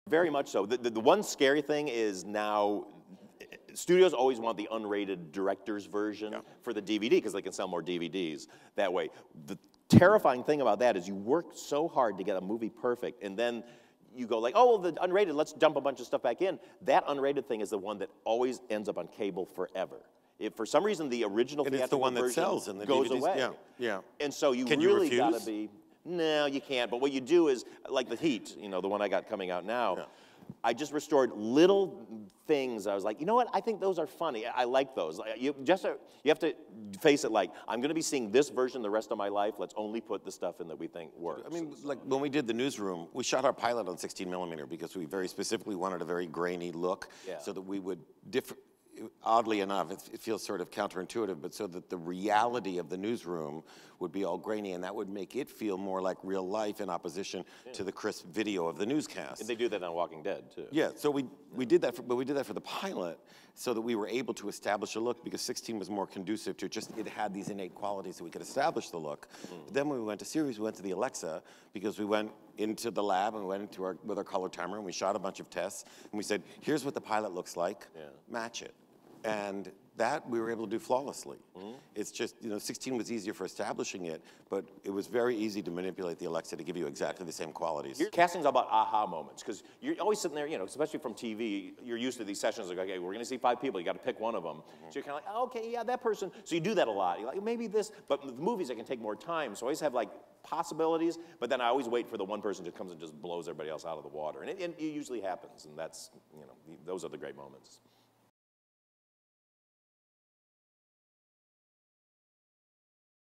Very much so. The one scary thing is now, studios always want the unrated director's version for the DVD because they can sell more DVDs that way. The terrifying thing about that is you work so hard to get a movie perfect, and then you go like, oh, well, the unrated, let's dump a bunch of stuff back in. That unrated thing is the one that always ends up on cable forever. If for some reason the original theatrical version sells and the goes DVDs, away. Yeah. And so you really got to be, no, you can't. But what you do is, like the Heat, you know, the one I got coming out now, I just restored little things. I was like, you know what? I think those are funny. I like those. You have to face it like, I'm going to be seeing this version the rest of my life. Let's only put the stuff in that we think works. I mean, like when we did the Newsroom, we shot our pilot on 16mm because we very specifically wanted a very grainy look so that we would oddly enough, it feels sort of counterintuitive, but so that the reality of the Newsroom would be all grainy, and that would make it feel more like real life in opposition to the crisp video of the newscast. And they do that on Walking Dead, too. Yeah, so we did that, but we did that for the pilot so that we were able to establish a look because 16 was more conducive to just, it had these innate qualities so we could establish the look. But then when we went to series, we went to the Alexa because we went into the lab and we went into with our color timer and we shot a bunch of tests and we said, here's what the pilot looks like, match it. And that we were able to do flawlessly. It's just, you know, 16 was easier for establishing it, but it was very easy to manipulate the Alexa to give you exactly the same qualities. Casting's all about aha moments, because you're always sitting there, you know, especially from TV, you're used to these sessions, like, okay, we're going to see 5 people, you got to pick one of them. So you're kind of like, oh, okay, yeah, that person. So you do that a lot. You're like, maybe this, but with movies, it can take more time. So I always have, like, possibilities, but then I always wait for the one person who comes and just blows everybody else out of the water. And it usually happens, and that's, you know, those are the great moments.